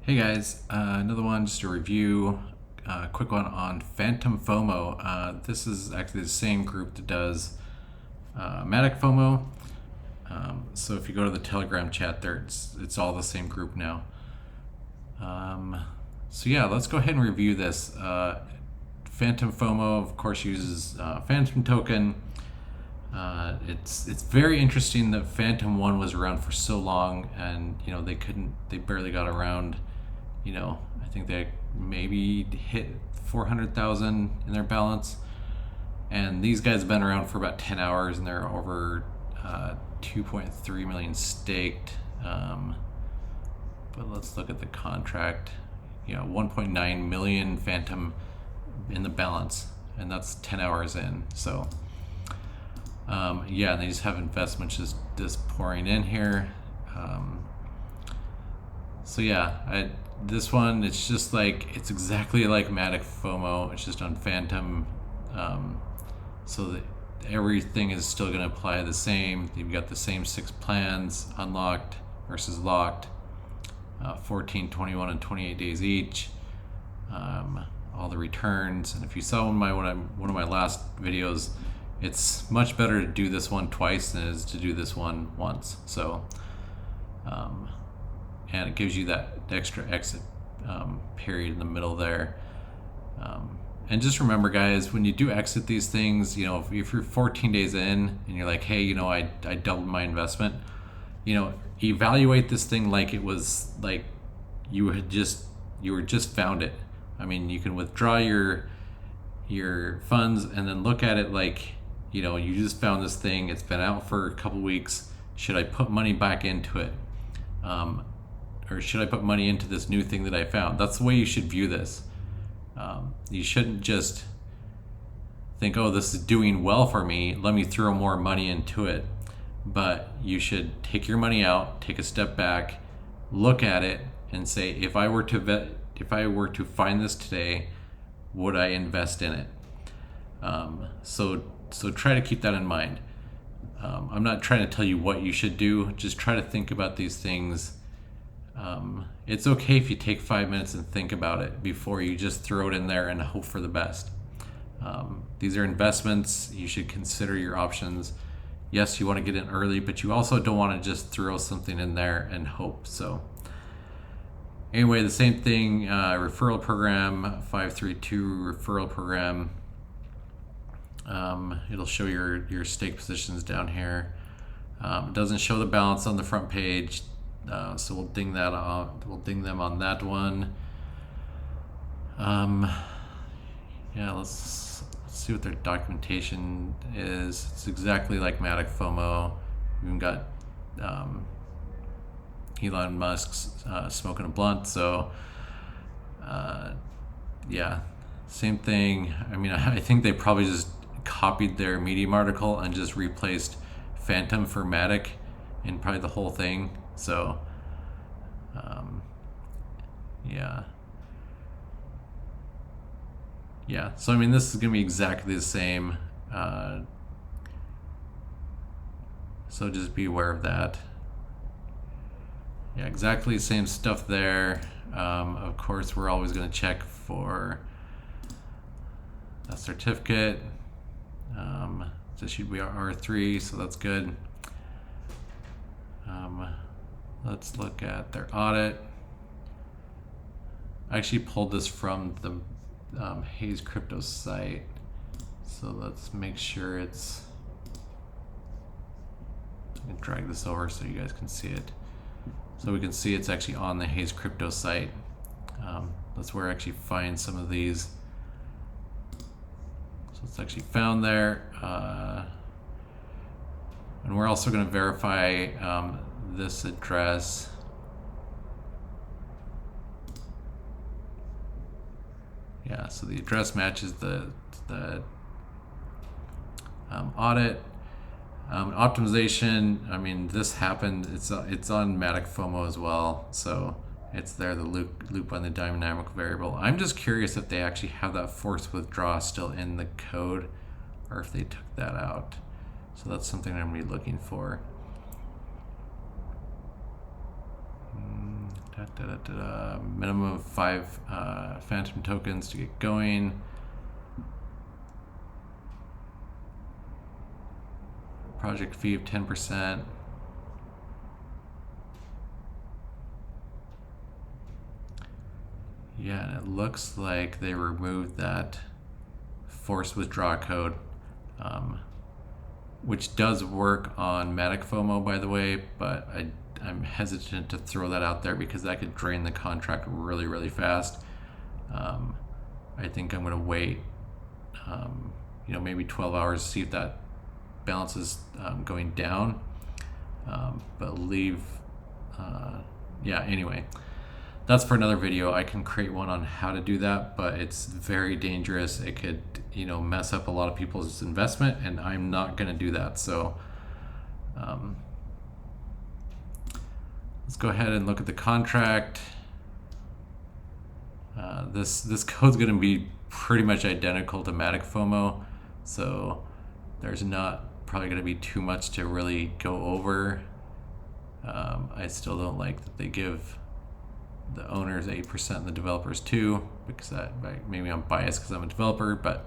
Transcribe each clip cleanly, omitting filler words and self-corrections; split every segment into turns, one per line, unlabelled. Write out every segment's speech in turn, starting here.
Hey guys, another one, just a review, quick one on Fantom Fomo. This is actually the same group that does Matic Fomo. So if you go to the Telegram chat there, it's all the same group now. So yeah, let's go ahead and review this. Fantom Fomo, of course, uses Phantom token. It's very interesting that Fantom 1 was around for so long, and they barely got around. I think they maybe hit 400,000 in their balance, and these guys have been around for about 10 hours, and they're over 2.3 million staked. But let's look at the contract. 1.9 million Fantom in the balance, and that's 10 hours in. So yeah, and they just have investments just pouring in here. So yeah, this one, it's just like, it's exactly like Matic FOMO. It's just on Fantom. So that everything is still going to apply the same. You've got the same 6 plans, unlocked versus locked, 14, 21, and 28 days each. All the returns. And if you saw one of my last videos, it's much better to do this one twice than it is to do this one once. So, and it gives you that extra exit period in the middle there. And just remember, guys, when you do exit these things, if you're 14 days in and you're like, hey, I doubled my investment, evaluate this thing like it was like you were just found it. I mean, you can withdraw your funds and then look at it like, you just found this thing. It's been out for a couple weeks. Should I put money back into it? Or should I put money into this new thing that I found? That's the way you should view this. You shouldn't just think, oh, this is doing well for me, let me throw more money into it. But you should take your money out, take a step back, look at it, and say, if I were to find this today, would I invest in it? So try to keep that in mind. I'm not trying to tell you what you should do. Just try to think about these things. It's okay if you take 5 minutes and think about it before you just throw it in there and hope for the best. These are investments. You should consider your options. Yes, you want to get in early, but you also don't want to just throw something in there and hope. So anyway, the same thing, referral program, 532 referral program. It'll show your stake positions down here. It doesn't show the balance on the front page. So we'll ding that on. We'll ding them on that one. Yeah, let's see what their documentation is. It's exactly like Matic FOMO. We even got Elon Musk's smoking a blunt. So yeah, same thing. I mean, I think they probably just copied their Medium article and just replaced Fantom for Matic in probably the whole thing. So, yeah. So I mean, this is gonna be exactly the same. So just be aware of that. Yeah, exactly the same stuff there. Of course, we're always gonna check for a certificate. It's issued by R3, so that's good. Let's look at their audit. I actually pulled this from the Haze Crypto site, so let's make sure it's. I can drag this over so you guys can see it. So we can see it's actually on the Haze Crypto site. That's where I actually find some of these. So it's actually found there. And we're also going to verify this address. Yeah, so the address matches the audit. Optimization, I mean, this happened. It's on Matic FOMO as well, so it's there, the loop on the dynamic variable. I'm just curious if they actually have that forced withdraw still in the code, or if they took that out. So that's something I'm going to be looking for. Minimum of 5 Fantom tokens to get going. Project fee of 10%. Yeah, and it looks like they removed that forced withdraw code, which does work on Matic FOMO, by the way, but I'm hesitant to throw that out there because that could drain the contract really, really fast. I think I'm going to wait, maybe 12 hours to see if that balance is going down, but anyway, that's for another video. I can create one on how to do that, but it's very dangerous. It could, mess up a lot of people's investment, and I'm not going to do that. So let's go ahead and look at the contract. This code's going to be pretty much identical to Matic FOMO, so there's not probably going to be too much to really go over. I still don't like that they give the owners 8% and the developers 2%, because maybe I'm biased because I'm a developer, but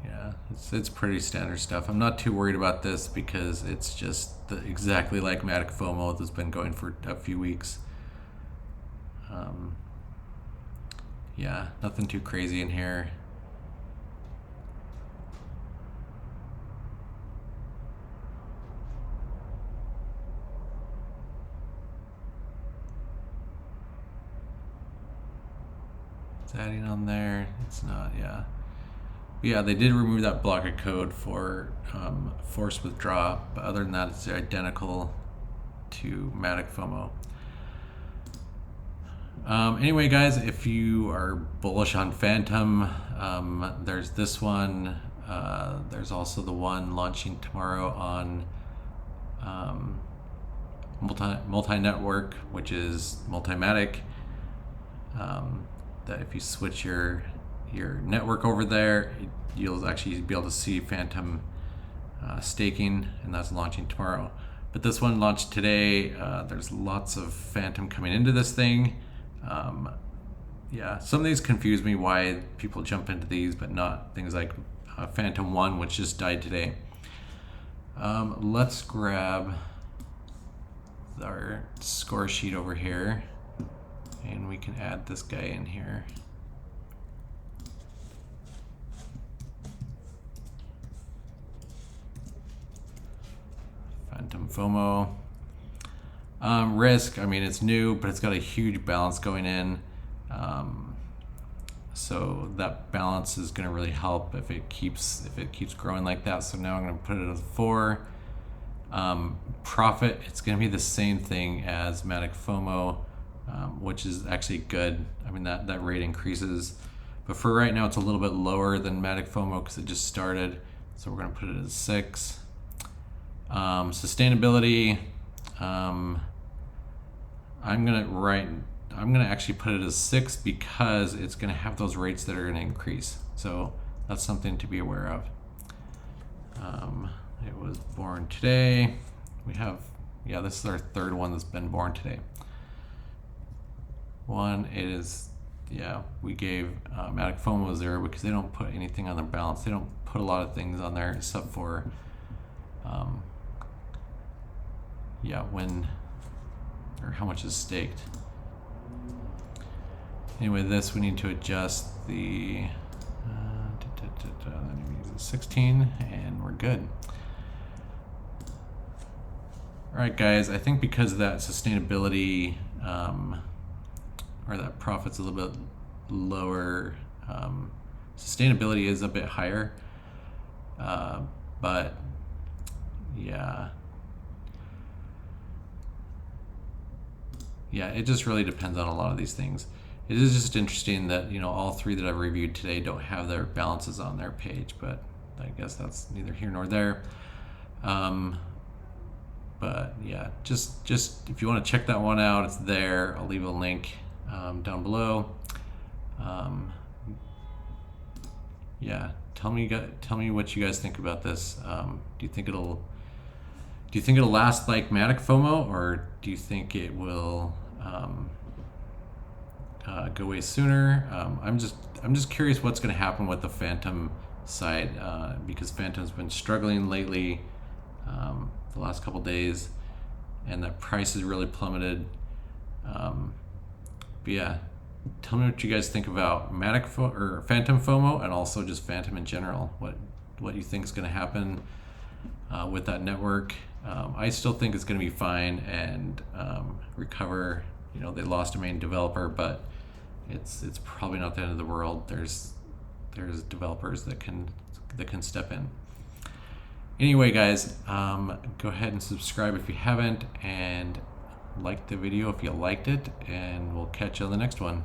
yeah, it's pretty standard stuff. I'm not too worried about this because it's just exactly like Matic FOMO that's been going for a few weeks. Yeah, nothing too crazy in here. It's adding on there. It's not, yeah. But yeah, they did remove that block of code for forced withdraw, but other than that, it's identical to Matic FOMO. Anyway, guys, if you are bullish on Fantom, there's this one. There's also the one launching tomorrow on multi-network, which is Multimatic. That if you switch your network over there, you'll actually be able to see Fantom staking, and that's launching tomorrow. But this one launched today. There's lots of Fantom coming into this thing. Yeah, some of these confuse me why people jump into these, but not things like Fantom 1, which just died today. Let's grab our score sheet over here, and we can add this guy in here. Fantom Fomo. Risk, I mean, it's new, but it's got a huge balance going in. So that balance is going to really help if it keeps growing like that. So now I'm going to put it as 4. Profit, it's going to be the same thing as Matic FOMO, which is actually good. I mean, that rate increases, but for right now it's a little bit lower than Matic FOMO because it just started. So we're going to put it as 6. Sustainability, I'm gonna actually put it as 6 because it's gonna have those rates that are gonna increase. So that's something to be aware of. It was born today. We have, yeah, this is our 3rd one that's been born today. It is, yeah, we gave Matic FOMO 0 because they don't put anything on their balance. They don't put a lot of things on there except for, yeah, when or how much is staked. Anyway, this we need to adjust the 16, and we're good. All right, guys, I think because of that sustainability, or that profit's a little bit lower, sustainability is a bit higher, but yeah. Yeah, it just really depends on a lot of these things. It is just interesting that, all 3 that I've reviewed today don't have their balances on their page, but I guess that's neither here nor there. But yeah, just if you want to check that one out, it's there. I'll leave a link down below. Yeah, tell me what you guys think about this. Do you think it'll last like Matic Fomo, or do you think it will go away sooner? I'm just curious what's going to happen with the Fantom side, because Fantom's been struggling lately, the last couple days, and the price has really plummeted. But yeah, tell me what you guys think about or Fantom Fomo, and also just Fantom in general. What you think is going to happen with that network. I still think it's going to be fine and recover. You know, they lost a main developer, but it's probably not the end of the world. There's developers that can step in. Anyway, guys, go ahead and subscribe if you haven't, and like the video if you liked it, and we'll catch you on the next one.